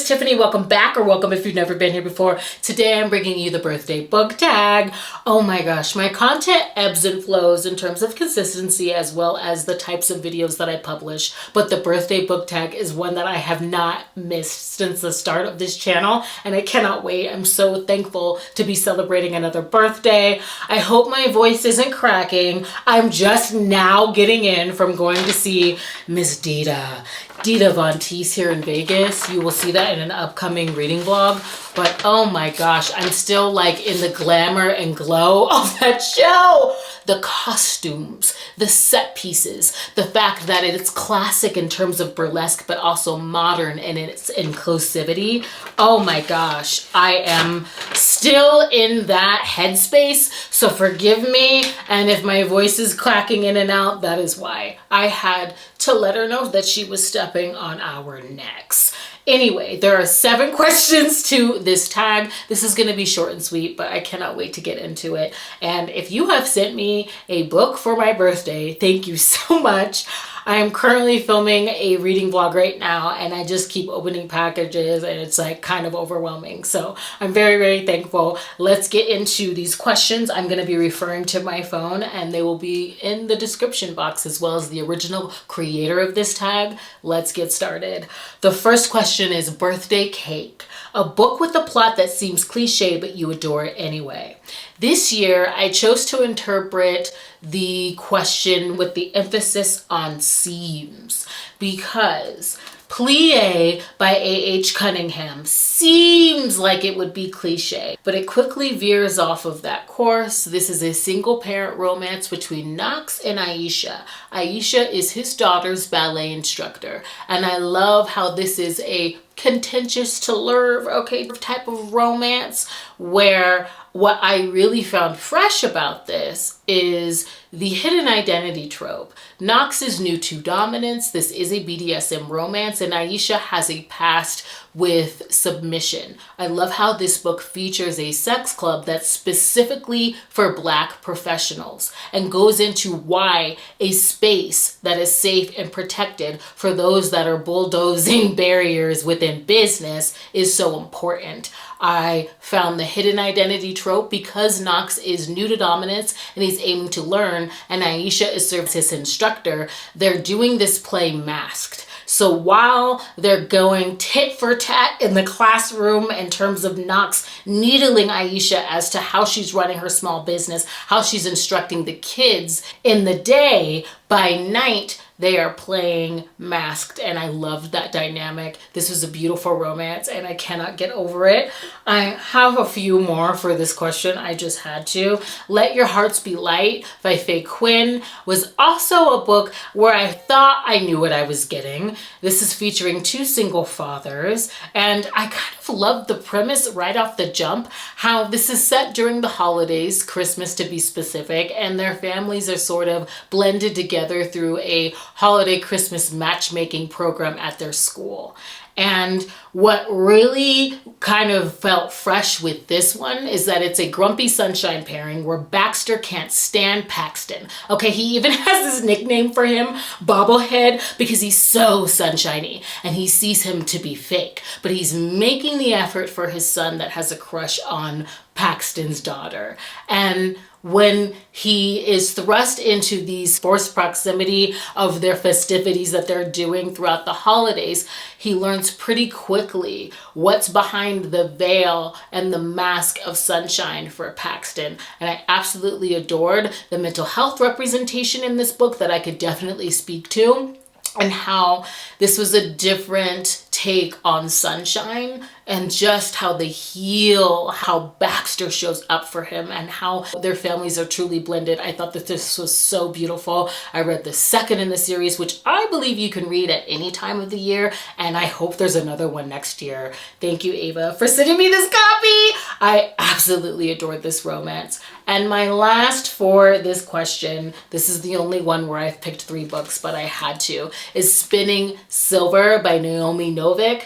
Tiffany. Welcome back, or welcome if you've never been here before. Today I'm bringing you the birthday book tag. Oh my gosh, my content ebbs and flows in terms of consistency as well as the types of videos that I publish, but the birthday book tag is one that I have not missed since the start of this channel, and I cannot wait. I'm so thankful to be celebrating another birthday. I hope my voice isn't cracking. I'm just now getting in from going to see Miss Dita Von Teese here in Vegas. You will see that in an upcoming reading vlog. But oh my gosh, I'm still like in the glamour and glow of that show. The costumes, the set pieces, the fact that it's classic in terms of burlesque, but also modern in its inclusivity. Oh my gosh, I am still in that headspace. So forgive me. And if my voice is clacking in and out, that is why. I had to let her know that she was stepping on our necks. Anyway, there are 7 questions to this tag. This is going to be short and sweet, but I cannot wait to get into it. And if you have sent me a book for my birthday, thank you so much. I am currently filming a reading vlog right now, and I just keep opening packages and it's like kind of overwhelming. So I'm very, very thankful. Let's get into these questions. I'm going to be referring to my phone and they will be in the description box as well as the original creator of this tag. Let's get started. The first question is birthday cake. A book with a plot that seems cliche, but you adore it anyway. This year, I chose to interpret the question with the emphasis on seems, because Plie by A.H. Cunningham seems like it would be cliche, but it quickly veers off of that course. This is a single parent romance between Knox and Aisha. Aisha is his daughter's ballet instructor, and I love how this is a contentious to love, okay, type of romance, where what I really found fresh about this is the hidden identity trope. Knox is new to dominance. This is a BDSM romance, and Aisha has a past with submission. I love how this book features a sex club that's specifically for Black professionals and goes into why a space that is safe and protected for those that are bulldozing barriers within business is so important. I found the hidden identity trope because Knox is new to dominance and he's aiming to learn, and Aisha is served as his instructor. They're doing this play masked. So while they're going tit for tat in the classroom in terms of Knox needling Aisha as to how she's running her small business, how she's instructing the kids in the day, by night, they are playing masked, and I loved that dynamic. This was a beautiful romance, and I cannot get over it. I have a few more for this question. I just had to. Let Your Hearts Be Light by Faye Quinn was also a book where I thought I knew what I was getting. This is featuring 2 single fathers, and I kind of loved the premise right off the jump, how this is set during the holidays, Christmas to be specific, and their families are sort of blended together through a holiday Christmas matchmaking program at their school. And what really kind of felt fresh with this one is that it's a grumpy sunshine pairing where Baxter can't stand Paxton. Okay, he even has this nickname for him, Bobblehead, because he's so sunshiny and he sees him to be fake. But he's making the effort for his son that has a crush on Paxton's daughter. And when he is thrust into these forced proximity of their festivities that they're doing throughout the holidays, he learns pretty quickly what's behind the veil and the mask of sunshine for Paxton. And I absolutely adored the mental health representation in this book that I could definitely speak to, and how this was a different take on sunshine and just how they heal, how Baxter shows up for him, and how their families are truly blended. I thought that this was so beautiful. I read the second in the series, which I believe you can read at any time of the year, and I hope there's another one next year. Thank you, Ava, for sending me this copy. I absolutely adored this romance. And my last for this question, this is the only one where I've picked 3 books, but I had to, is Spinning Silver by Naomi Novik.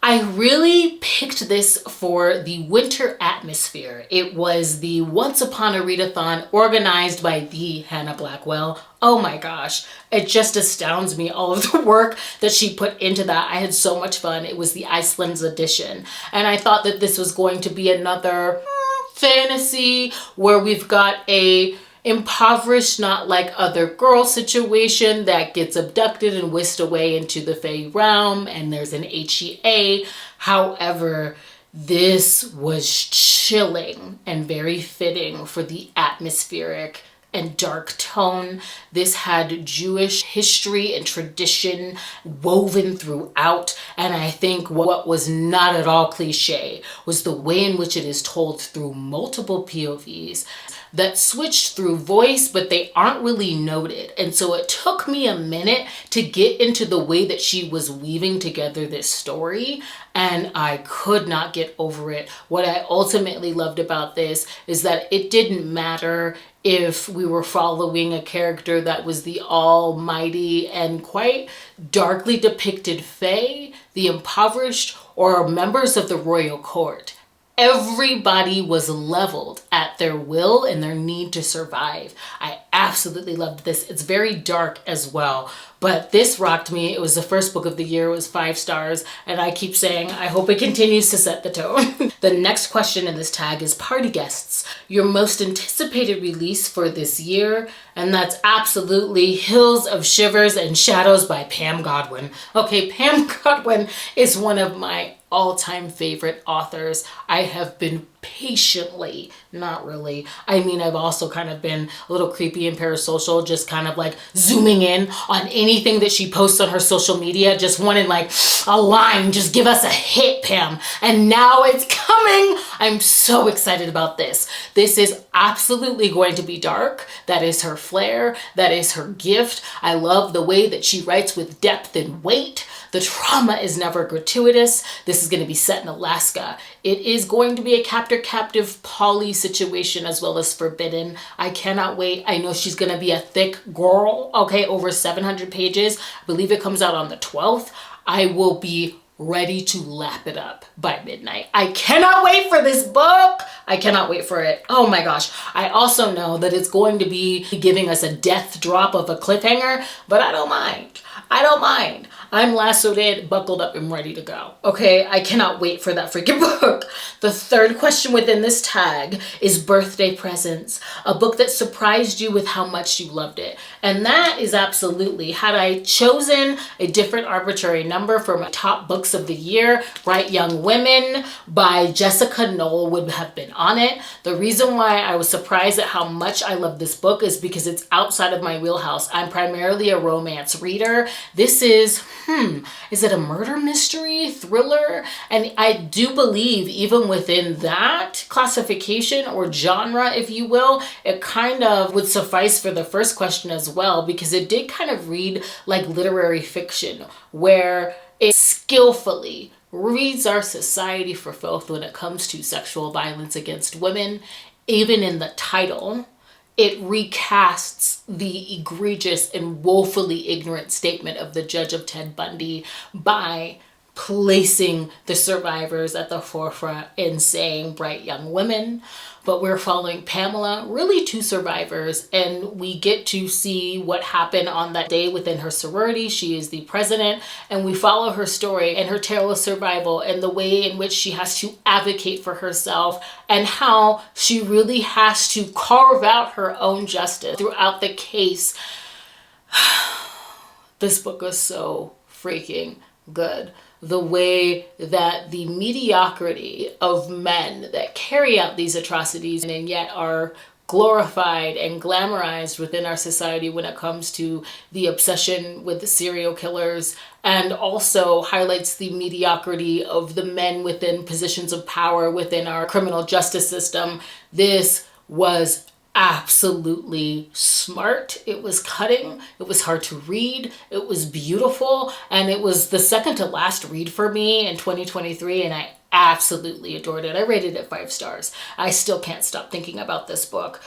I really picked this for the winter atmosphere. It was the Once Upon a Readathon organized by the Hannah Blackwell. Oh my gosh, it just astounds me, all of the work that she put into that. I had so much fun. It was the Iceland's edition. And I thought that this was going to be another fantasy where we've got a impoverished, not like other girl situation that gets abducted and whisked away into the Fae realm, and there's an HEA. However, this was chilling and very fitting for the atmospheric and dark tone. This had Jewish history and tradition woven throughout, and I think what was not at all cliche was the way in which it is told through multiple POVs that switched through voice, but they aren't really noted. And so it took me a minute to get into the way that she was weaving together this story, and I could not get over it. What I ultimately loved about this is that it didn't matter if we were following a character that was the almighty and quite darkly depicted fae, the impoverished, or members of the royal court. Everybody was leveled at their will and their need to survive. I absolutely loved this. It's very dark as well, but this rocked me. It was the first book of the year. It was 5 stars, and I keep saying I hope it continues to set the tone. The next question in this tag is party guests. Your most anticipated release for this year, and that's absolutely Hills of Shivers and Shadows by Pam Godwin. Okay, Pam Godwin is one of my all-time favorite authors. I have been patiently, not really, I mean, I've also kind of been a little creepy and parasocial, just kind of like zooming in on anything that she posts on her social media, just wanting like a line, just give us a hit, Pam. And now it's coming. I'm so excited about this. This is absolutely going to be dark. That is her flair. That is her gift. I love the way that she writes with depth and weight. The trauma is never gratuitous. This is going to be set in Alaska. It is going to be a captor-captive poly situation as well as forbidden. I cannot wait. I know she's going to be a thick girl, okay, over 700 pages. I believe it comes out on the 12th. I will be ready to lap it up by midnight. I cannot wait for this book. I cannot wait for it. Oh my gosh. I also know that it's going to be giving us a death drop of a cliffhanger, but I don't mind. I don't mind. I'm lassoed in, buckled up, and ready to go. Okay, I cannot wait for that freaking book. The third question within this tag is birthday presents, a book that surprised you with how much you loved it. And that is absolutely, had I chosen a different arbitrary number for my top books of the year, Bright Young Women by Jessica Knoll would have been on it. The reason why I was surprised at how much I love this book is because it's outside of my wheelhouse. I'm primarily a romance reader. This is it a murder mystery, thriller? And I do believe even within that classification or genre, if you will, it kind of would suffice for the first question as well, because it did kind of read like literary fiction, where it skillfully reads our society for filth when it comes to sexual violence against women. Even in the title, it recasts the egregious and woefully ignorant statement of the judge of Ted Bundy by placing the survivors at the forefront and saying bright young women. But we're following Pamela, really 2 survivors, and we get to see what happened on that day within her sorority. She is the president, and we follow her story and her tale of survival and the way in which she has to advocate for herself and how she really has to carve out her own justice throughout the case. This book was so freaking good. The way that the mediocrity of men that carry out these atrocities and yet are glorified and glamorized within our society when it comes to the obsession with the serial killers, and also highlights the mediocrity of the men within positions of power within our criminal justice system. This was absolutely smart. It was cutting. It was hard to read. It was beautiful. And it was the second to last read for me in 2023. And I absolutely adored it. I rated it 5 stars. I still can't stop thinking about this book.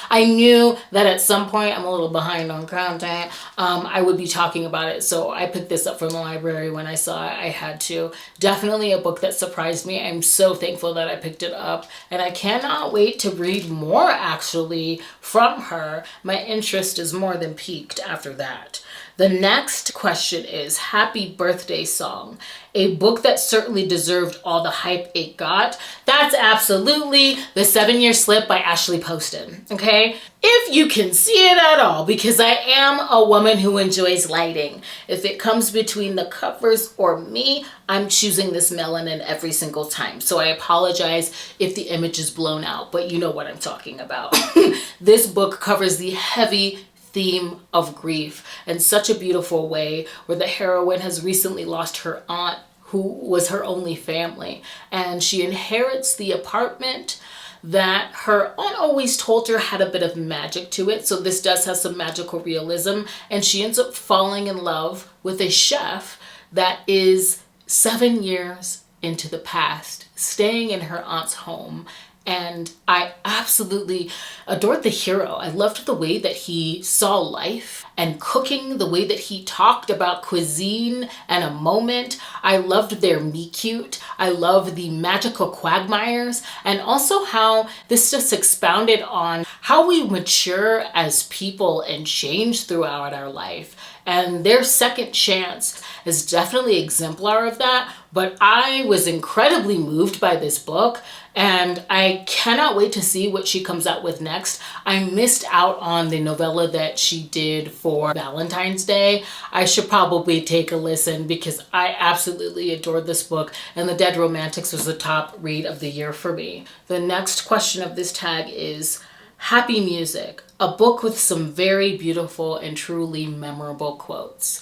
I knew that at some point, I'm a little behind on content, I would be talking about it. So I picked this up from the library when I saw it. I had to. Definitely a book that surprised me. I'm so thankful that I picked it up. And I cannot wait to read more actually from her. My interest is more than piqued after that. The next question is Happy Birthday Song, a book that certainly deserved all the hype it got. That's absolutely The 7-Year Slip by Ashley Poston, okay? If you can see it at all, because I am a woman who enjoys lighting. If it comes between the covers or me, I'm choosing this melanin every single time. So I apologize if the image is blown out, but you know what I'm talking about. This book covers the heavy theme of grief in such a beautiful way, where the heroine has recently lost her aunt who was her only family, and she inherits the apartment that her aunt always told her had a bit of magic to it. So this does have some magical realism, and she ends up falling in love with a chef that is 7 years into the past, staying in her aunt's home. And I absolutely adored the hero. I loved the way that he saw life and cooking, the way that he talked about cuisine and a moment. I loved their meet cute. I love the magical quagmires, and also how this just expounded on how we mature as people and change throughout our life. And their second chance is definitely exemplar of that. But I was incredibly moved by this book, and I cannot wait to see what she comes out with next. I missed out on the novella that she did for Valentine's Day. I should probably take a listen because I absolutely adored this book, and The Dead Romantics was the top read of the year for me. The next question of this tag is Happy Music, a book with some very beautiful and truly memorable quotes.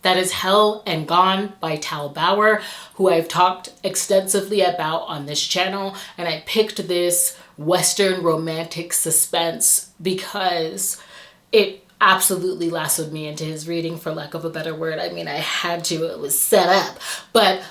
That is Hell and Gone by Tal Bauer, who I've talked extensively about on this channel. And I picked this Western romantic suspense because it absolutely lassoed me into his reading, for lack of a better word. I mean, I had to, it was set up. But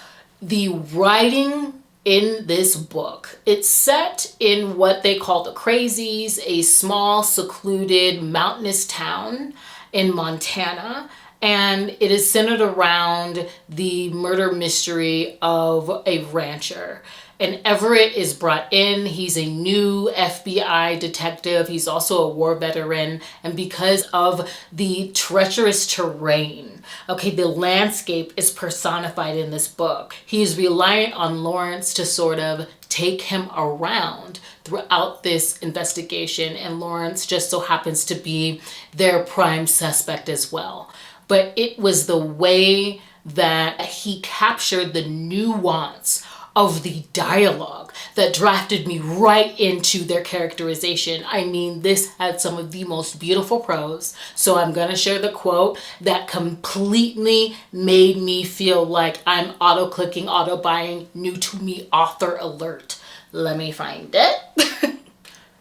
the writing in this book, it's set in what they call the Crazies, a small, secluded, mountainous town in Montana. And it is centered around the murder mystery of a rancher. And Everett is brought in. He's a new FBI detective. He's also a war veteran. And because of the treacherous terrain, okay, the landscape is personified in this book. He's reliant on Lawrence to sort of take him around throughout this investigation. And Lawrence just so happens to be their prime suspect as well. But it was the way that he captured the nuance of the dialogue that drafted me right into their characterization. I mean, this had some of the most beautiful prose. So I'm going to share the quote that completely made me feel like I'm auto-clicking, auto-buying, new to me author alert. Let me find it.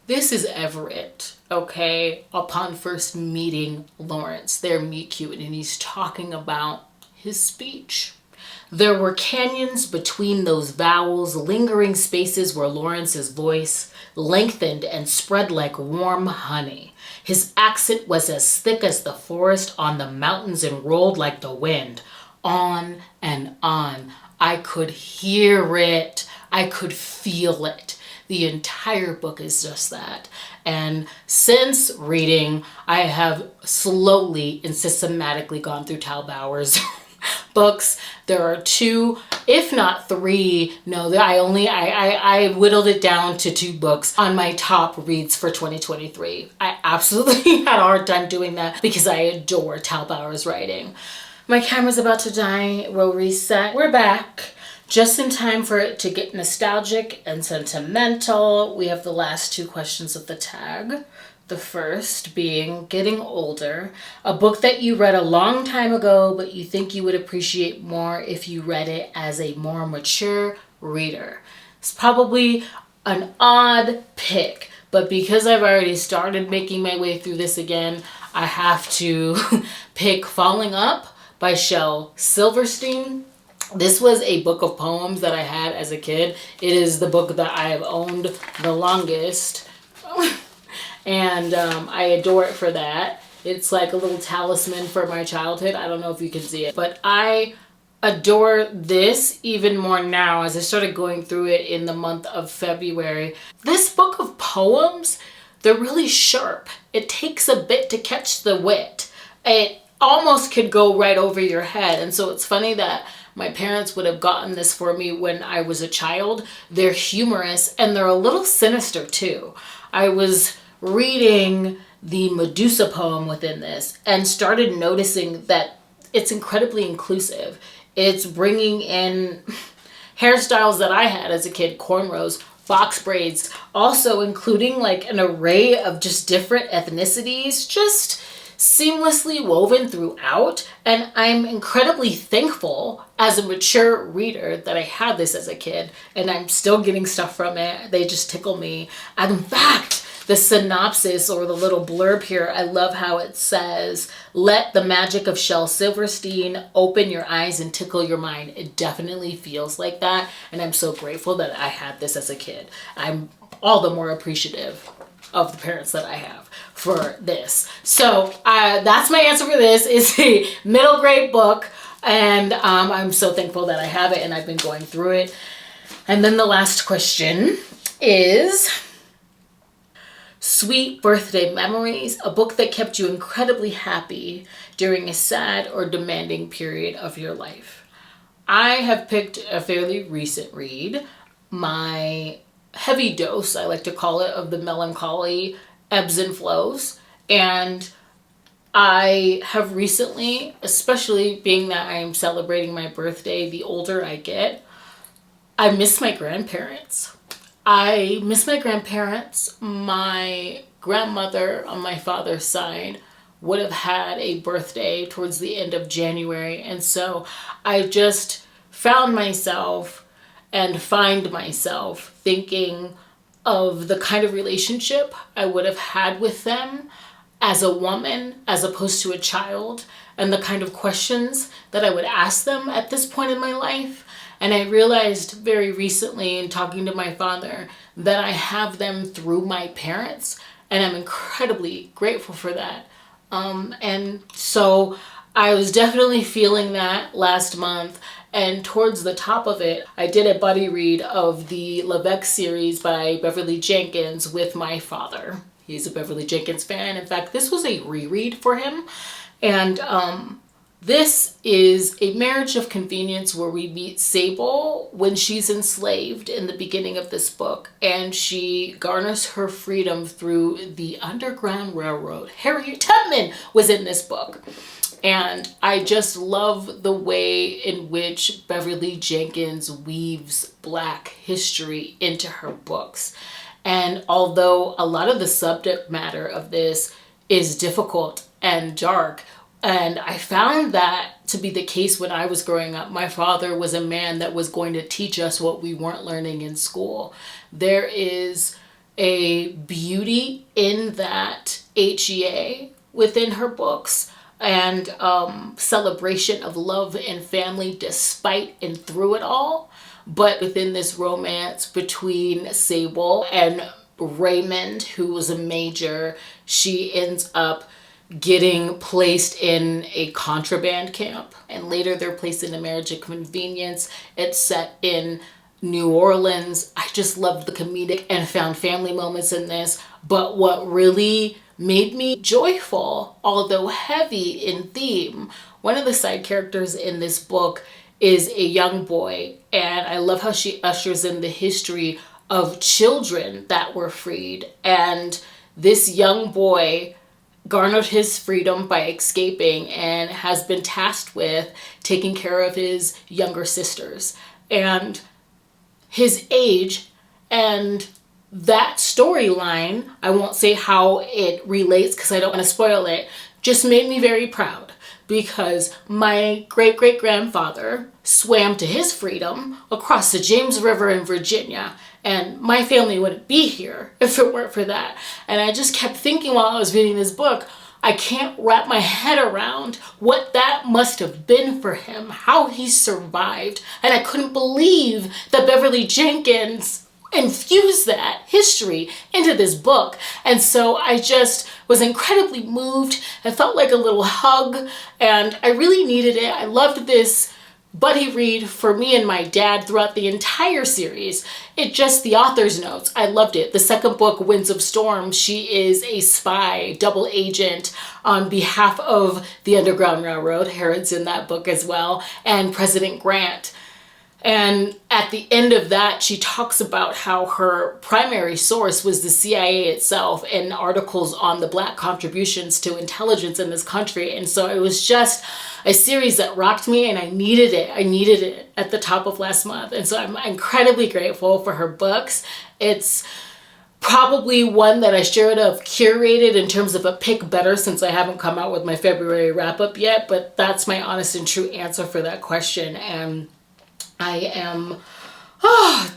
This is Everett, okay, upon first meeting Lawrence. They're meet cute, and he's talking about his speech. There were canyons between those vowels, lingering spaces where Lawrence's voice lengthened and spread like warm honey. His accent was as thick as the forest on the mountains and rolled like the wind. On and on. I could hear it. I could feel it. The entire book is just that. And since reading, I have slowly and systematically gone through Tal Bauer's books. There are 2, if not 3. No, I whittled it down to 2 books on my top reads for 2023. I absolutely had a hard time doing that because I adore Tal Bauer's writing. My camera's about to die. We'll reset. We're back. Just in time for it to get nostalgic and sentimental. We have the last 2 questions of the tag. The first being Getting Older, a book that you read a long time ago, but you think you would appreciate more if you read it as a more mature reader. It's probably an odd pick, but because I've already started making my way through this again, I have to pick Falling Up by Shel Silverstein. This was a book of poems that I had as a kid. It is the book that I have owned the longest. And I adore it for that. It's like a little talisman for my childhood. I don't know if you can see it, but I adore this even more now as I started going through it in the month of February. This book of poems, they're really sharp. It takes a bit to catch the wit. It almost could go right over your head. And so it's funny that my parents would have gotten this for me when I was a child. They're humorous and they're a little sinister too. I was reading the Medusa poem within this and started noticing that it's incredibly inclusive. It's bringing in hairstyles that I had as a kid, cornrows, box braids, also including like an array of just different ethnicities, just seamlessly woven throughout. And I'm incredibly thankful as a mature reader that I had this as a kid and I'm still getting stuff from it. They just tickle me. And in fact, the synopsis or the little blurb here, I love how it says, "Let the magic of Shel Silverstein open your eyes and tickle your mind." It definitely feels like that. And I'm so grateful that I had this as a kid. I'm all the more appreciative of the parents that I have for this. So that's my answer for this. It's a middle grade book. And I'm so thankful that I have it and I've been going through it. And then the last question is, sweet birthday memories, a book that kept you incredibly happy during a sad or demanding period of your life. I have picked a fairly recent read, my heavy dose, I like to call it, of the melancholy ebbs and flows. And I have recently, especially being that I am celebrating my birthday, the older I get, I miss my grandparents. I miss my grandparents. My grandmother on my father's side would have had a birthday towards the end of January. And so I just found myself and find myself thinking of the kind of relationship I would have had with them as a woman, as opposed to a child, and the kind of questions that I would ask them at this point in my life. And I realized very recently in talking to my father that I have them through my parents, and I'm incredibly grateful for that. And so I was definitely feeling that last month. And towards the top of it, I did a buddy read of the Lebec series by Beverly Jenkins with my father. He's a Beverly Jenkins fan. In fact, this was a reread for him. And this is a marriage of convenience where we meet Sable when she's enslaved in the beginning of this book, and she garners her freedom through the Underground Railroad. Harriet Tubman was in this book. And I just love the way in which Beverly Jenkins weaves Black history into her books. And although a lot of the subject matter of this is difficult and dark, and I found that to be the case when I was growing up. My father was a man that was going to teach us what we weren't learning in school. There is a beauty in that HEA within her books, and celebration of love and family despite and through it all. But within this romance between Sable and Raymond, who was a major, she ends up getting placed in a contraband camp, and later they're placed in a marriage of convenience. It's set in New Orleans. I just loved the comedic and found family moments in this. But what really made me joyful, although heavy in theme, one of the side characters in this book is a young boy, and I love how she ushers in the history of children that were freed. And this young boy garnered his freedom by escaping and has been tasked with taking care of his younger sisters. And his age and that storyline, I won't say how it relates because I don't want to spoil it, just made me very proud, because my great-great-grandfather swam to his freedom across the James River in Virginia, and my family wouldn't be here if it weren't for that. And I just kept thinking while I was reading this book, I can't wrap my head around what that must have been for him, how he survived. And I couldn't believe that Beverly Jenkins infuse that history into this book. And so I just was incredibly moved. It felt like a little hug, and I really needed it. I loved this buddy read for me and my dad throughout the entire series. It just, the author's notes, I loved it. The second book, Winds of Storm, she is a spy, double agent on behalf of the Underground Railroad. Herod's in that book as well, and President Grant. And at the end of that, she talks about how her primary source was the CIA itself and articles on the Black contributions to intelligence in this country. And so it was just a series that rocked me, and I needed it. I needed it at the top of last month. And so I'm incredibly grateful for her books. It's probably one that I should have curated in terms of a pick better, since I haven't come out with my February wrap up yet. But that's my honest and true answer for that question. And I am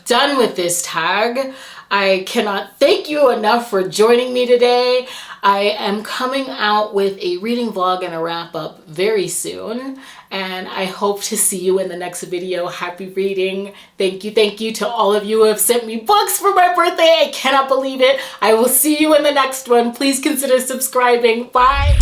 done with this tag. I cannot thank you enough for joining me today. I am coming out with a reading vlog and a wrap up very soon, and I hope to see you in the next video. Happy reading. Thank you to all of you who have sent me books for my birthday. I cannot believe it. I will see you in the next one. Please consider subscribing. Bye.